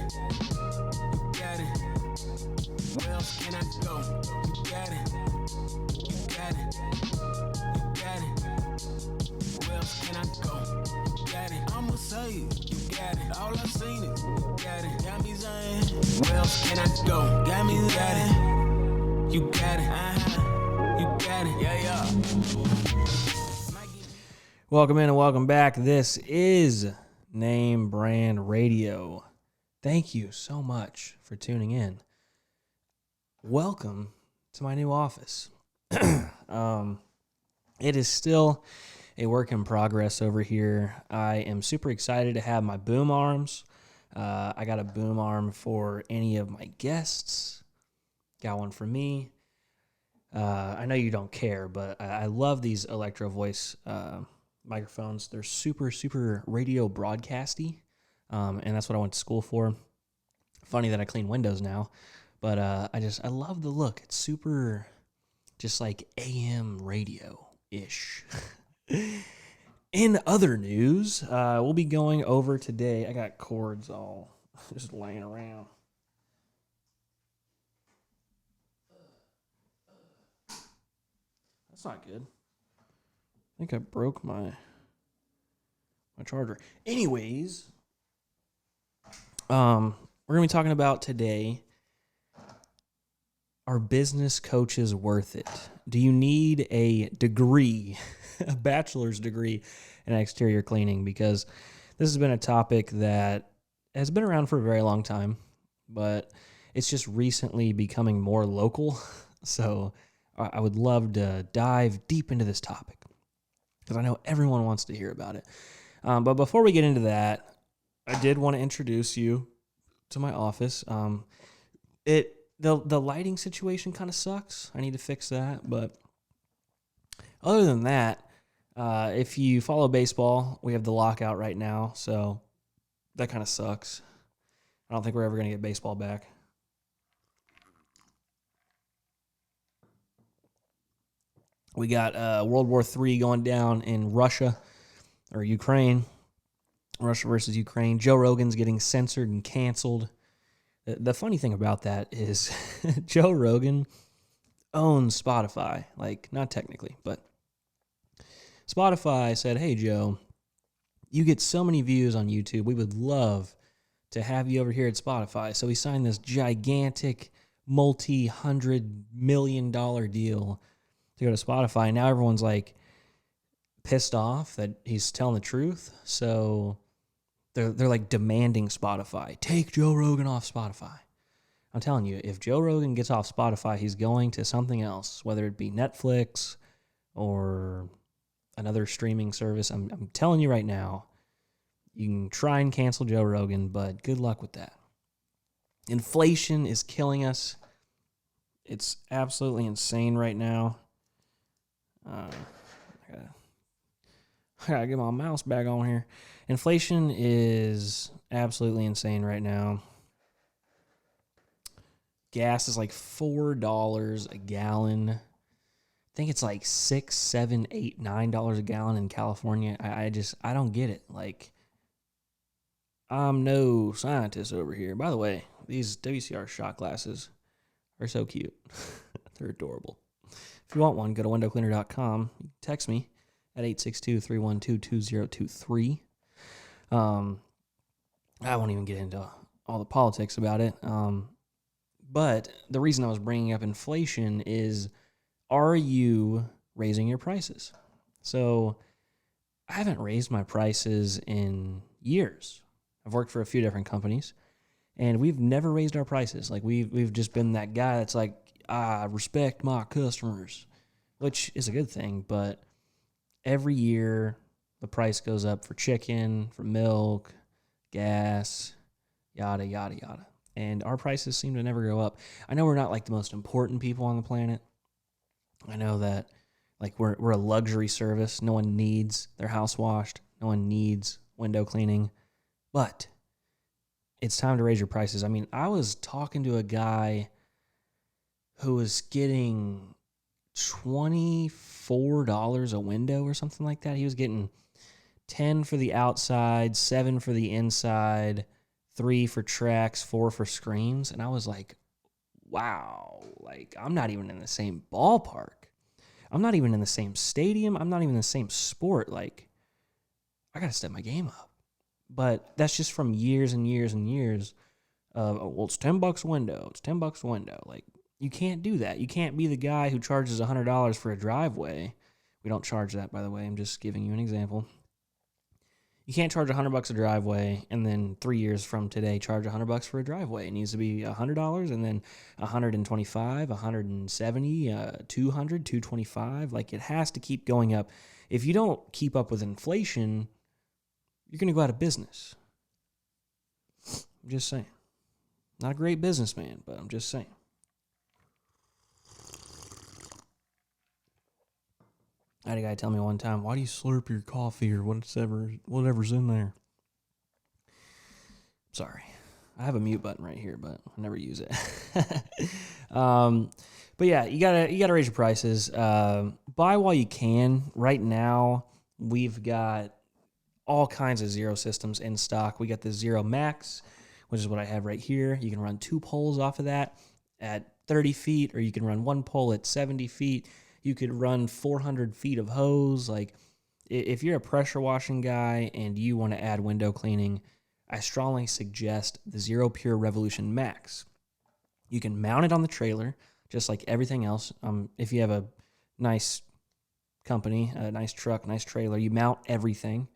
it. You got it. Where else can I go? You got it. You got it. You got it. Where else can I go? You got it. I'ma say it. You got it. All I've seen is you got it. Got me saying, where else can I go? Got me got it. You got it. You got it. Yeah. Welcome in and welcome back. This is Name Brand Radio. Thank you so much for tuning in. Welcome to my new office. It is still a work in progress over here. I am super excited to have my boom arms. I got a boom arm for any of my guests. Got one for me. I know you don't care, but I love these Electro Voice microphones. They're super, super radio broadcasty, and that's what I went to school for. Funny that I clean windows now, but I love the look. It's super, just like AM radio-ish. In other news, we'll be going over today. I got cords all just laying around. That's not good. I think I broke my charger. Anyways, we're going to be talking about today, are business coaches worth it? Do you need a degree, a bachelor's degree in exterior cleaning? Because this has been a topic that has been around for a very long time, but it's just recently becoming more local. So I would love to dive deep into this topic, because I know everyone wants to hear about it. But before we get into that, I did want to introduce you to my office. The lighting situation kind of sucks. I need to fix that. But other than that, if you follow baseball, we have the lockout right now, so that kind of sucks. I don't think we're ever going to get baseball back. We got World War III going down in Russia or Ukraine. Russia versus Ukraine. Joe Rogan's getting censored and canceled. The funny thing about that is Joe Rogan owns Spotify. Like, not technically, but Spotify said, hey, Joe, you get so many views on YouTube. We would love to have you over here at Spotify. So he signed this gigantic multi-$100 million deal to go to Spotify. Now everyone's like pissed off that he's telling the truth. So they're like demanding Spotify. Take Joe Rogan off Spotify. I'm telling you, if Joe Rogan gets off Spotify, he's going to something else, whether it be Netflix or another streaming service. I'm telling you right now, you can try and cancel Joe Rogan, but good luck with that. Inflation is killing us. It's absolutely insane right now. I gotta get my mouse back on here. Inflation is absolutely insane right now. Gas is like $4 a gallon. I think it's like $6, $7, $8, $9 a gallon in California. I don't get it. Like, I'm no scientist over here. By the way, these WCR shot glasses are so cute. They're adorable. If you want one, go to windowcleaner.com. Text me at 862-312-2023. I won't even get into all the politics about it. But the reason I was bringing up inflation is, are you raising your prices? So I haven't raised my prices in years. I've worked for a few different companies, and we've never raised our prices. Like, we've just been that guy that's like, I respect my customers, which is a good thing, but every year the price goes up for chicken, for milk, gas, yada, yada, yada. And our prices seem to never go up. I know we're not like the most important people on the planet. I know that like we're a luxury service. No one needs their house washed. No one needs window cleaning. But it's time to raise your prices. I mean, I was talking to a guy who was getting $24 a window or something like that. He was getting 10 for the outside, 7 for the inside, 3 for tracks, 4 for screens. And I was like, wow, like I'm not even in the same ballpark. I'm not even in the same stadium. I'm not even in the same sport. Like, I got to step my game up. But that's just from years and years and years of, oh, well, it's $10 a window. It's $10 a window. Like, you can't do that. You can't be the guy who charges $100 for a driveway. We don't charge that, by the way. I'm just giving you an example. You can't charge $100 a driveway and then 3 years from today charge $100 for a driveway. It needs to be $100 and then $125, $170, $200, $225. Like, it has to keep going up. If you don't keep up with inflation, you're going to go out of business. I'm just saying. Not a great businessman, but I'm just saying. I had a guy tell me one time, why do you slurp your coffee or whatever's in there? Sorry. I have a mute button right here, but I never use it. But yeah, you gotta raise your prices. Buy while you can. Right now, we've got all kinds of Zero systems in stock. We got the Zero Max, which is what I have right here. You can run 2 poles off of that at 30 feet, or you can run 1 pole at 70 feet. You could run 400 feet of hose. Like, if you're a pressure washing guy and you want to add window cleaning, I strongly suggest the Zero Pure Revolution Max. You can mount it on the trailer, just like everything else. If you have a nice company, a nice truck, nice trailer, you mount everything.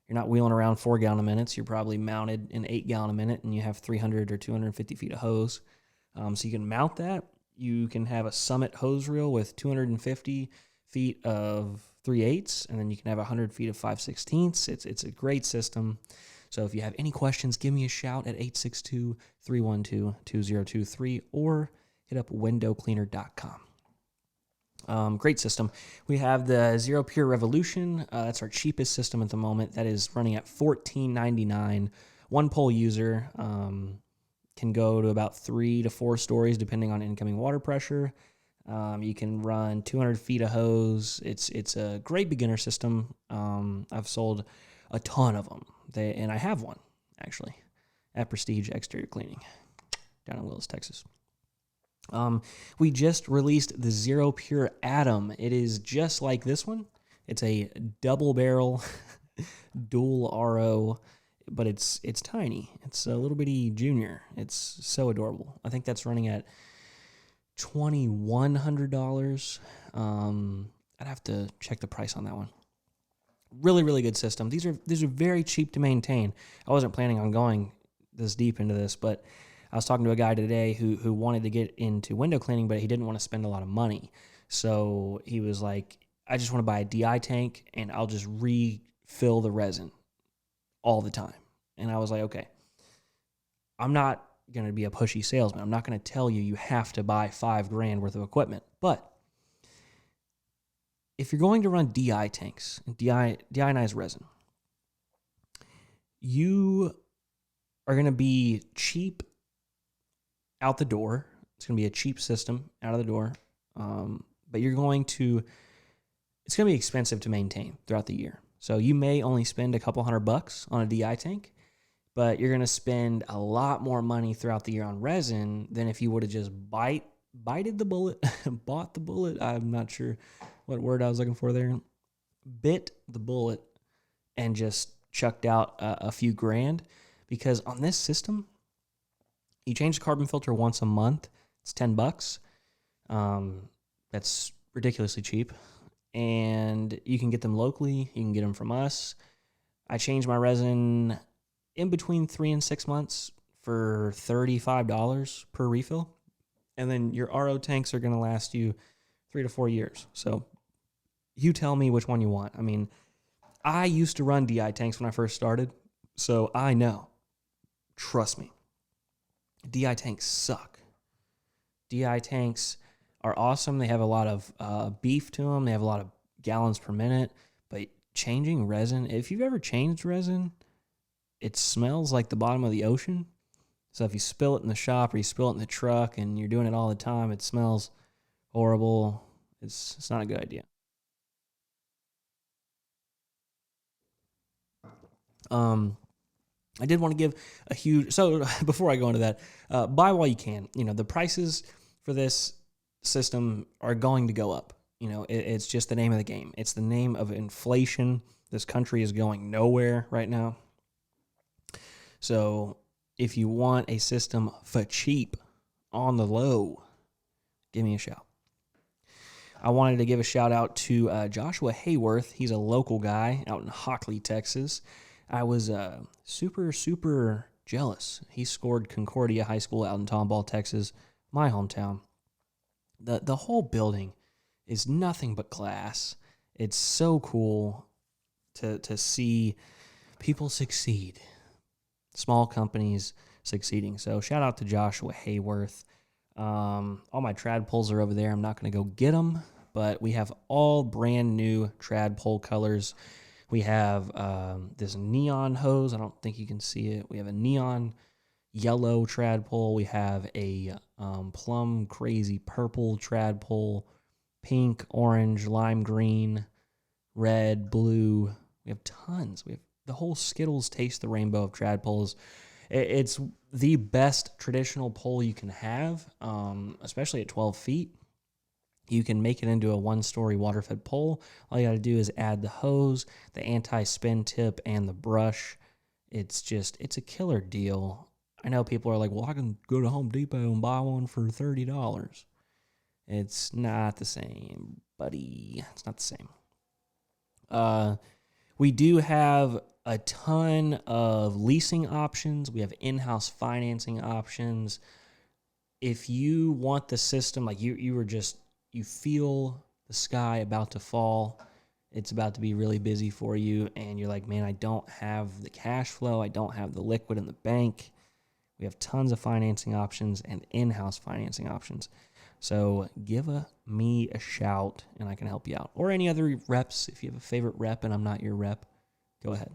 You're not wheeling around 4-gallon a minutes. You're probably mounted in 8-gallon a minute, and you have 300 or 250 feet of hose. So you can mount that. You can have a Summit hose reel with 250 feet of 3/8, and then you can have 100 feet of 5/16. It's a great system. So if you have any questions, give me a shout at 862-312-2023 or hit up windowcleaner.com. Great system. We have the Zero Pure Revolution. That's our cheapest system at the moment. That is running at $14.99. 1 pole user. Can go to about 3 to 4 stories depending on incoming water pressure. You can run 200 feet of hose. It's a great beginner system. I've sold a ton of them. And I have one, actually, at Prestige Exterior Cleaning down in Willis, Texas. We just released the Zero Pure Atom. It is just like this one. It's a double barrel, dual RO, but it's tiny. It's a little bitty junior. It's so adorable. I think that's running at $2,100. I'd have to check the price on that one. Really, really good system. These are very cheap to maintain. I wasn't planning on going this deep into this, but I was talking to a guy today who wanted to get into window cleaning, but he didn't want to spend a lot of money. So he was like, I just want to buy a DI tank and I'll just refill the resin all the time. And I was like, okay, I'm not going to be a pushy salesman. I'm not going to tell you have to buy $5,000 worth of equipment. But if you're going to run DI tanks, deionized resin, you are going to be cheap out the door. It's going to be a cheap system out of the door. But it's going to be expensive to maintain throughout the year. So you may only spend a couple $100 on a DI tank, but you're going to spend a lot more money throughout the year on resin than if you would have just bited the bullet, bought the bullet. I'm not sure what word I was looking for there. Bit the bullet and just chucked out a few grand, because on this system, you change the carbon filter once a month. It's $10. That's ridiculously cheap. And you can get them locally. You can get them from us. I change my resin in between 3 and 6 months for $35 per refill. And then your RO tanks are going to last you 3 to 4 years. So you tell me which one you want. I mean, I used to run DI tanks when I first started, so I know. Trust me. DI tanks suck. DI tanks are awesome. They have a lot of beef to them. They have a lot of gallons per minute. But changing resin, if you've ever changed resin, it smells like the bottom of the ocean. So if you spill it in the shop or you spill it in the truck and you're doing it all the time, it smells horrible. It's not a good idea. I did want to give a huge, so before I go into that, buy while you can. The prices for this system are going to go up. It's just the name of the game. It's the name of inflation. This country is going nowhere right now. So if you want a system for cheap on the low, give me a shout. I wanted to give a shout out to Joshua Hayworth. He's a local guy out in Hockley, Texas. I was super, super jealous. He scored Concordia High School out in Tomball, Texas, my hometown. The whole building is nothing but class. It's so cool to see people succeed. Small companies succeeding. So shout out to Joshua Hayworth. All my trad poles are over there. I'm not going to go get them, but we have all brand new trad pole colors. We have this neon hose. I don't think you can see it. We have a neon yellow trad pole. We have a plum crazy purple trad pole, pink, orange, lime green, red, blue. We have tons. We have the whole Skittles Taste the Rainbow of trad poles. It's the best traditional pole you can have, especially at 12 feet. You can make it into a one-story water-fed pole. All you got to do is add the hose, the anti-spin tip, and the brush. It's a killer deal. I know people are like, well, I can go to Home Depot and buy one for $30. It's not the same, buddy. It's not the same. We do have a ton of leasing options. We have in-house financing options. If you want the system, like you feel the sky about to fall, it's about to be really busy for you, and you're like, man, I don't have the cash flow, I don't have the liquid in the bank. We have tons of financing options and in-house financing options. So give me a shout, and I can help you out. Or any other reps. If you have a favorite rep and I'm not your rep, go ahead.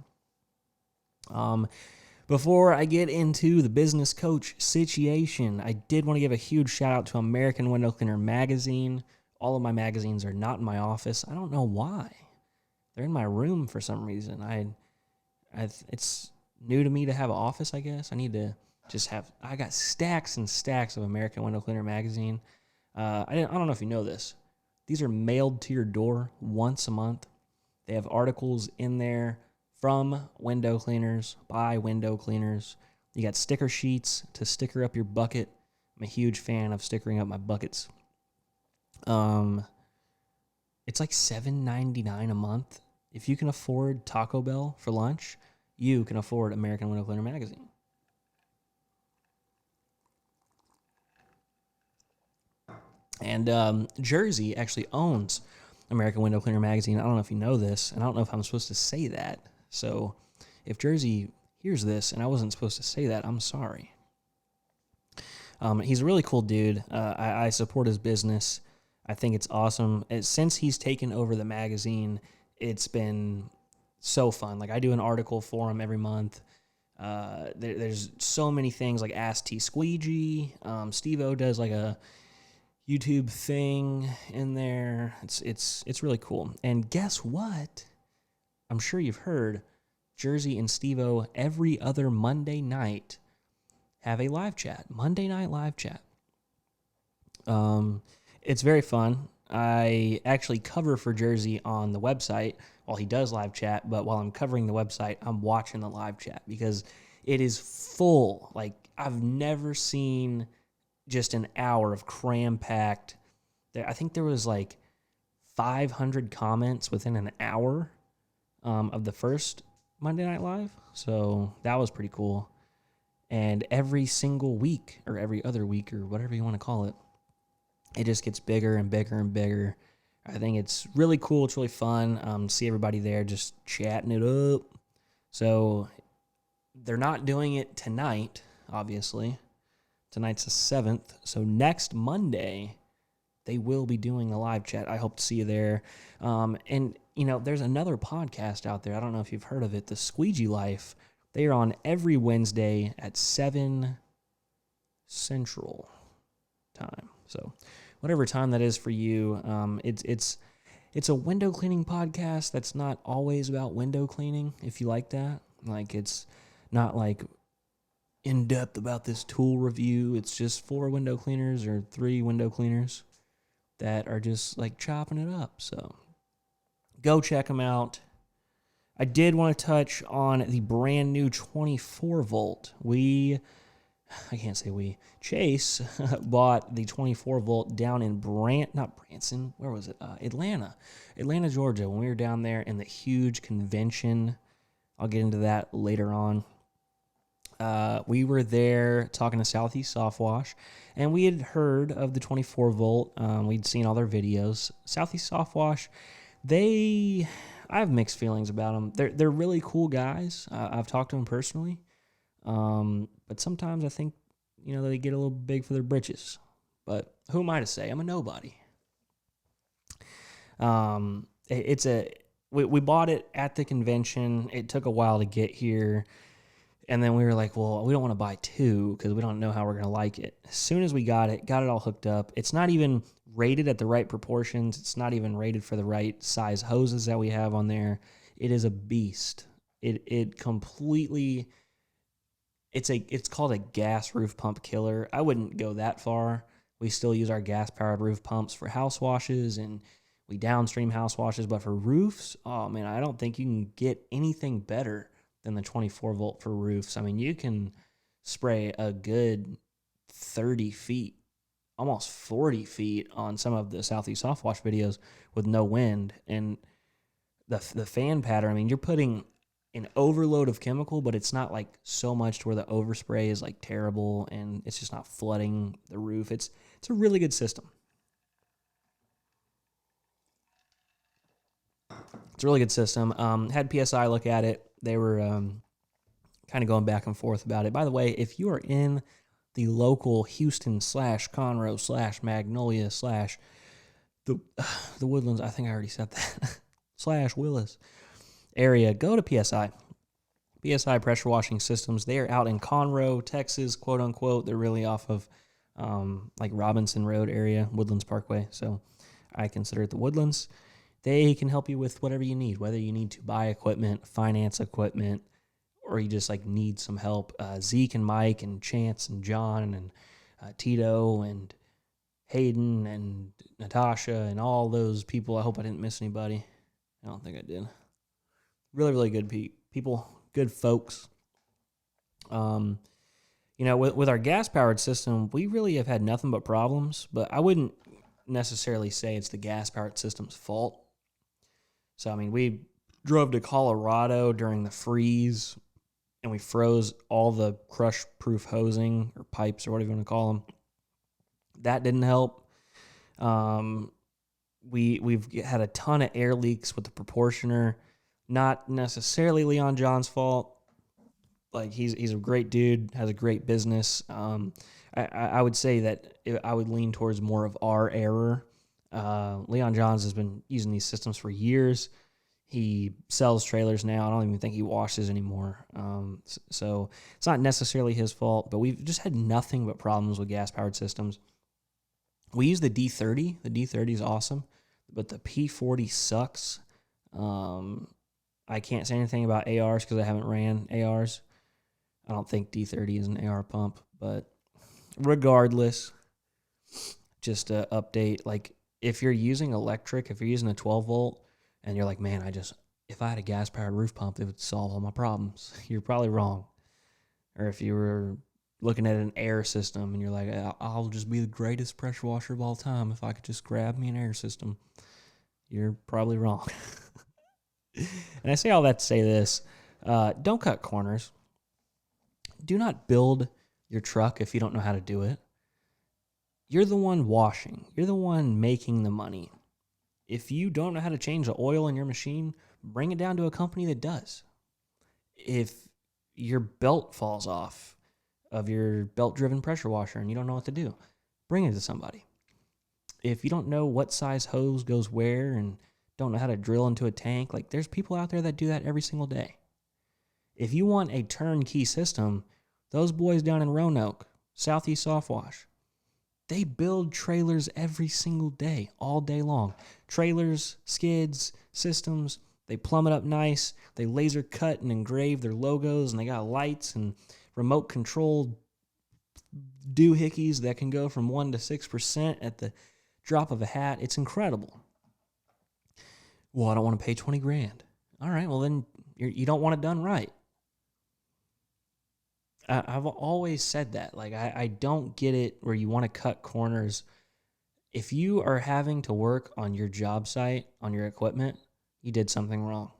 Before I get into the business coach situation, I did want to give a huge shout out to American Window Cleaner magazine. All of my magazines are not in my office. I don't know why. They're in my room for some reason. It's new to me to have an office, I guess. I need to I got stacks and stacks of American Window Cleaner magazine. I don't know if you know this. These are mailed to your door once a month. They have articles in there from window cleaners, by window cleaners. You got sticker sheets to sticker up your bucket. I'm a huge fan of stickering up my buckets. It's like $7.99 a month. If you can afford Taco Bell for lunch, you can afford American Window Cleaner magazine. And Jersey actually owns American Window Cleaner magazine. I don't know if you know this, and I don't know if I'm supposed to say that. So if Jersey hears this and I wasn't supposed to say that, I'm sorry. He's a really cool dude. I support his business. I think it's awesome. Since he's taken over the magazine, it's been so fun. Like, I do an article for him every month. There's so many things, like Ask T Squeegee. Steve-O does like a YouTube thing in there. It's really cool. And guess what? I'm sure you've heard Jersey and Steve-O every other Monday night have a live chat. Monday night live chat. It's very fun. I actually cover for Jersey on the website while he does live chat, but while I'm covering the website, I'm watching the live chat because it is full. Like, I've never seen just an hour of cram-packed. I think there was like 500 comments within an hour of the first Monday Night Live. So that was pretty cool. And every single week, or every other week, or whatever you want to call it, it just gets bigger and bigger and bigger. I think it's really cool. It's really fun. See everybody there just chatting it up. So they're not doing it tonight, obviously. Tonight's the 7th. So next Monday, they will be doing the live chat. I hope to see you there. And, there's another podcast out there. I don't know if you've heard of it, The Squeegee Life. They are on every Wednesday at 7 Central time. So whatever time that is for you, it's a window cleaning podcast that's not always about window cleaning, if you like that. Like, it's not like in depth about this tool review. It's just 4 window cleaners or 3 window cleaners that are just like chopping it up. So go check them out. I did want to touch on the brand new 24 volt. Chase bought the 24 volt down in where was it? Atlanta, Georgia, when we were down there in the huge convention. I'll get into that later on. We were there talking to Southeast Soft Wash, and we had heard of the 24 volt. We'd seen all their videos. Southeast Soft Wash, I have mixed feelings about them. They're really cool guys. I've talked to them personally, but sometimes I think they get a little big for their britches. But who am I to say? I'm a nobody. We bought it at the convention. It took a while to get here. And then we were like, well, we don't want to buy 2 because we don't know how we're going to like it. As soon as we got it all hooked up. It's not even rated at the right proportions. It's not even rated for the right size hoses that we have on there. It is a beast. It completely, it's called a gas roof pump killer. I wouldn't go that far. We still use our gas-powered roof pumps for house washes, and we downstream house washes. But for roofs, oh, man, I don't think you can get anything better than the 24 volt for roofs. I mean, you can spray a good 30 feet, almost 40 feet on some of the Southeast Soft Wash videos with no wind. And the fan pattern, I mean, you're putting an overload of chemical, but it's not like so much to where the overspray is like terrible and it's just not flooding the roof. It's a really good system. It's a really good system. Had PSI look at it. They were kind of going back and forth about it. By the way, if you are in the local Houston / Conroe / Magnolia / the Woodlands, I think I already said that, / Willis area, go to PSI. PSI Pressure Washing Systems. They are out in Conroe, Texas, quote unquote. They're really off of like Robinson Road area, Woodlands Parkway. So I consider it the Woodlands. They can help you with whatever you need, whether you need to buy equipment, finance equipment, or you just like need some help. Zeke and Mike and Chance and John and Tito and Hayden and Natasha and all those people. I hope I didn't miss anybody. I don't think I did. Really, really good people, good folks. With our gas-powered system, we really have had nothing but problems, but I wouldn't necessarily say it's the gas-powered system's fault. So, I mean, we drove to Colorado during the freeze, and we froze all the crush-proof hosing or pipes or whatever you want to call them. That didn't help. We've had a ton of air leaks with the proportioner. Not necessarily Leon John's fault. Like, he's a great dude, has a great business. I would say that I would lean towards more of our error. Leon Johns has been using these systems for years. He sells trailers now. I don't even think he washes anymore. So it's not necessarily his fault, but we've just had nothing but problems with gas-powered systems. We use the D30. The D30 is awesome, but the P40 sucks. I can't say anything about ARs because I haven't ran ARs. I don't think D30 is an AR pump, but regardless, just to update, like, if you're using electric, if you're using a 12 volt, and you're like, man, if I had a gas-powered roof pump, it would solve all my problems. You're probably wrong. Or if you were looking at an air system, and you're like, I'll just be the greatest pressure washer of all time if I could just grab me an air system. You're probably wrong. And I say all that to say this. Don't cut corners. Do not build your truck if you don't know how to do it. You're the one washing. You're the one making the money. If you don't know how to change the oil in your machine, bring it down to a company that does. If your belt falls off of your belt-driven pressure washer and you don't know what to do, bring it to somebody. If you don't know what size hose goes where and don't know how to drill into a tank, like, there's people out there that do that every single day. If you want a turnkey system, those boys down in Roanoke, Southeast Soft Wash, they build trailers every single day, all day long. Trailers, skids, systems, They plumb it up nice. They laser cut and engrave their logos, and they got lights and remote controlled doohickeys that can go from 1 to 6% at the drop of a hat. It's incredible. Well, I don't want to pay 20 grand. All right, well then you don't want it done right. I've always said that. Like, I don't get it where you want to cut corners. If you are having to work on your job site, on your equipment, you did something wrong.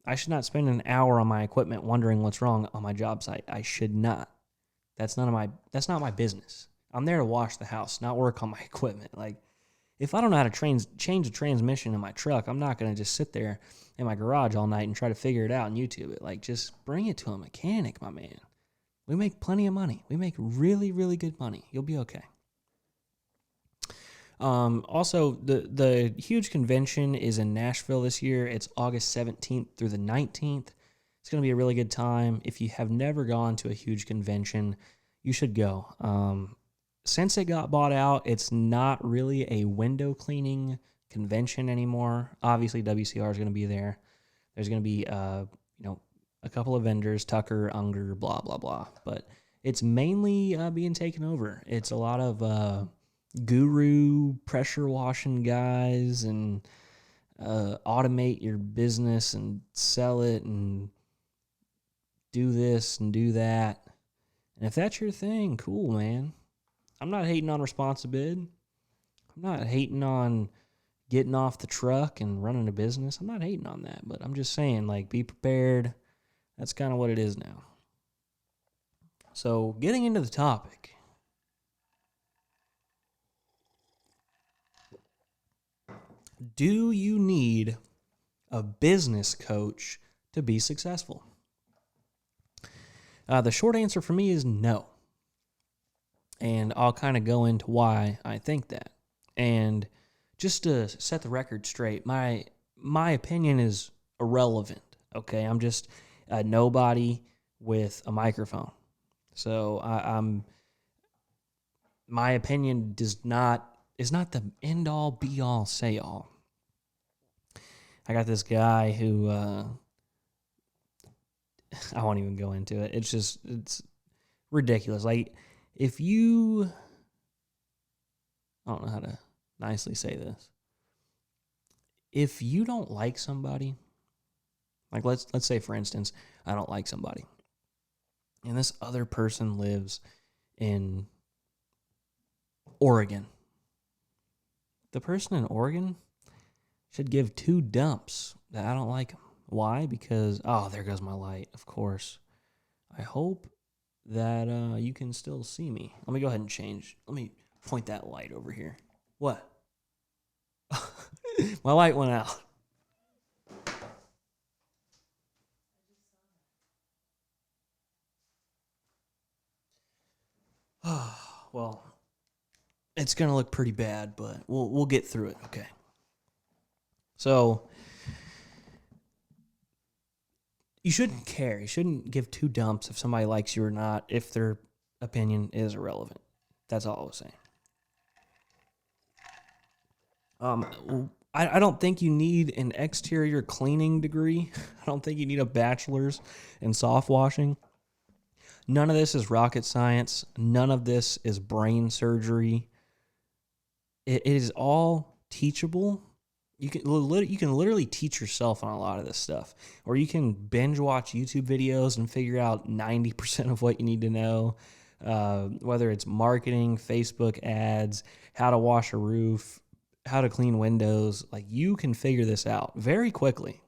I should not spend an hour on my equipment wondering what's wrong on my job site. I should not. That's not my business. I'm there to wash the house, not work on my equipment. Like, if I don't know how to change the transmission in my truck, I'm not going to just sit there in my garage all night and try to figure it out and YouTube it. Like, just bring it to a mechanic, my man. We make plenty of money. We make really, really good money. You'll be okay. Also, the huge convention is in Nashville this year. It's August 17th through the 19th. It's going to be a really good time. If you have never gone to a huge convention, you should go. Since it got bought out, it's not really a window cleaning convention anymore. Obviously, WCR is going to be there. There's going to be, a couple of vendors, Tucker, Unger, blah, blah, blah. But it's mainly being taken over. It's a lot of guru pressure washing guys and automate your business and sell it and do this and do that. And if that's your thing, cool, man. I'm not hating on ResponsiBid. I'm not hating on getting off the truck and running a business. I'm not hating on that, but I'm just saying, like, be prepared. That's kind of what it is now. So, getting into the topic. Do you need a business coach to be successful? The short answer for me is no. And I'll kind of go into why I think that. And just to set the record straight, my opinion is irrelevant, okay? I'm just a nobody with a microphone. So my opinion is not the end-all, be-all, say-all. I got this guy who, I won't even go into it. It's ridiculous. Like, if you, I don't know how to nicely say this. If you don't like somebody, like let's say, for instance, I don't like somebody, and this other person lives in Oregon. The person in Oregon should give 2 dumps that I don't like them. Why? Because, there goes my light, of course. I hope that you can still see me. Let me go ahead and change. Let me point that light over here. What? My light went out. Well, it's going to look pretty bad, but we'll get through it, okay? So, you shouldn't care. You shouldn't give 2 dumps if somebody likes you or not, if their opinion is irrelevant. That's all I was saying. I don't think you need an exterior cleaning degree. I don't think you need a bachelor's in soft washing. None of this is rocket science. None of this is brain surgery. It is all teachable. You can literally teach yourself on a lot of this stuff. Or you can binge watch YouTube videos and figure out 90% of what you need to know. Whether it's marketing, Facebook ads, how to wash a roof, how to clean windows. Like, you can figure this out very quickly.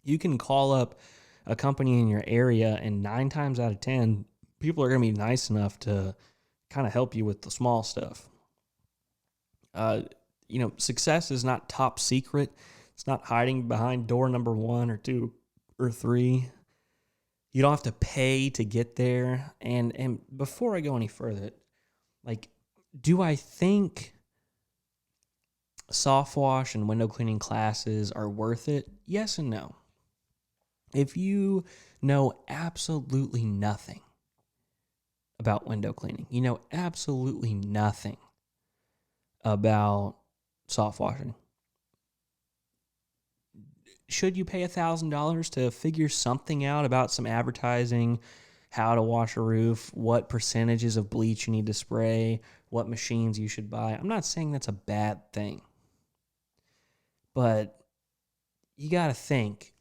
You can call up a company in your area, and 9 times out of 10, people are going to be nice enough to kind of help you with the small stuff. Success is not top secret. It's not hiding behind door number 1 or 2 or 3. You don't have to pay to get there. And before I go any further, like, do I think soft wash and window cleaning classes are worth it? Yes and no. If you know absolutely nothing about window cleaning, you know absolutely nothing about soft washing, should you pay $1,000 to figure something out about some advertising, how to wash a roof, what percentages of bleach you need to spray, what machines you should buy? I'm not saying that's a bad thing, but you got to think,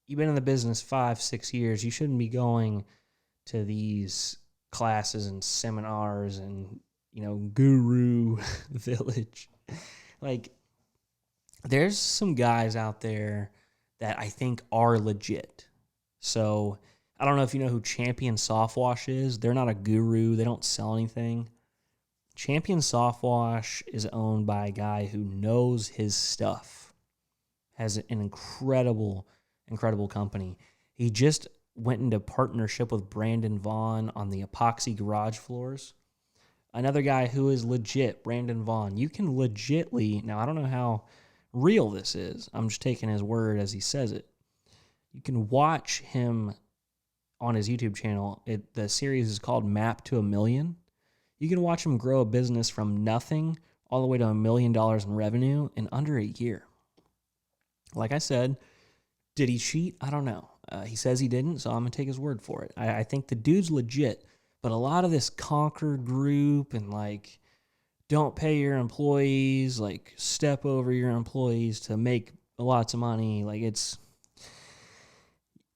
you've been in the business 5-6 years. You shouldn't be going to these classes and seminars and, guru village. Like, there's some guys out there that I think are legit. So I don't know if you know who Champion Soft Wash is. They're not a guru. They don't sell anything. Champion Soft Wash is owned by a guy who knows his stuff. Has an incredible company. He just went into partnership with Brandon Vaughn on the epoxy garage floors. Another guy who is legit, Brandon Vaughn. You can legitly, now I don't know how real this is. I'm just taking his word as he says it. You can watch him on his YouTube channel. The series is called Map to a Million. You can watch him grow a business from nothing all the way to $1 million in revenue in under a year. Like I said, did he cheat? I don't know. He says he didn't, so I'm going to take his word for it. I think the dude's legit, but a lot of this conquer group and don't pay your employees, step over your employees to make lots of money.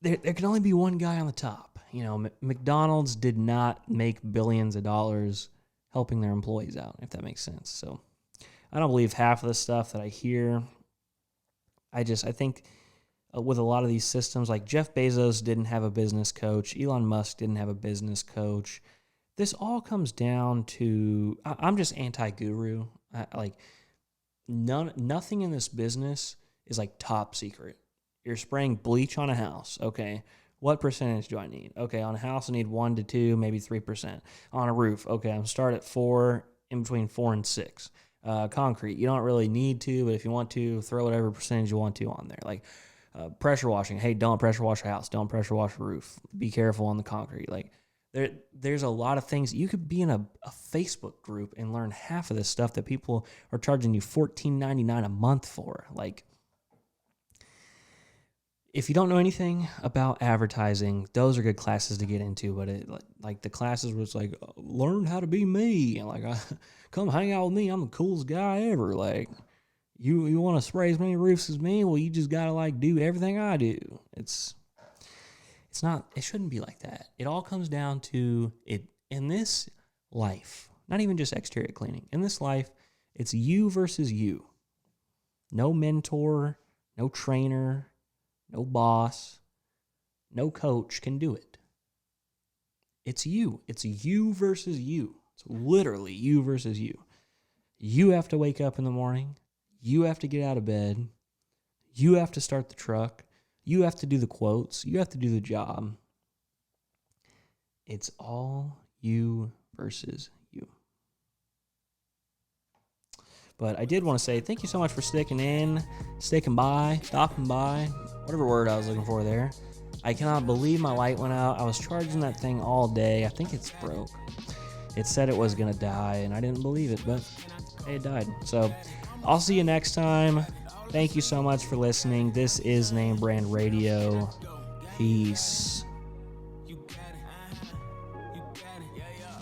There can only be one guy on the top. McDonald's did not make billions of dollars helping their employees out, if that makes sense. So I don't believe half of the stuff that I hear. I think with a lot of these systems, like Jeff Bezos didn't have a business coach. Elon Musk didn't have a business coach. This all comes down to, I'm just anti-guru. Nothing in this business is top secret. You're spraying bleach on a house. Okay. What percentage do I need? Okay. On a house, I need 1 to 2, maybe 3%. On a roof. Okay. I'm start at 4, in between 4 and 6. Concrete, you don't really need to, but if you want to, throw whatever percentage you want to on there. Pressure washing. Hey, don't pressure wash a house. Don't pressure wash a roof. Be careful on the concrete. There's a lot of things. You could be in a Facebook group and learn half of this stuff that people are charging you $14.99 a month for. If you don't know anything about advertising, those are good classes to get into. But the classes was learn how to be me, and come hang out with me. I'm the coolest guy ever. You want to spray as many roofs as me? Well, you just gotta do everything I do. It's not. It shouldn't be like that. It all comes down to it in this life. Not even just exterior cleaning. In this life, it's you versus you. No mentor, no trainer, no boss, no coach can do it. It's you. It's you versus you. It's literally you versus you. You have to wake up in the morning. You have to get out of bed. You have to start the truck. You have to do the quotes. You have to do the job. It's all you versus you. But I did want to say thank you so much for sticking by, stopping by, whatever word I was looking for there. I cannot believe my light went out. I was charging that thing all day. I think it's broke. It said it was going to die, and I didn't believe it, but hey, it died. So I'll see you next time. Thank you so much for listening. This is Name Brand Radio. Peace. You got it. You got it. Yeah, yeah.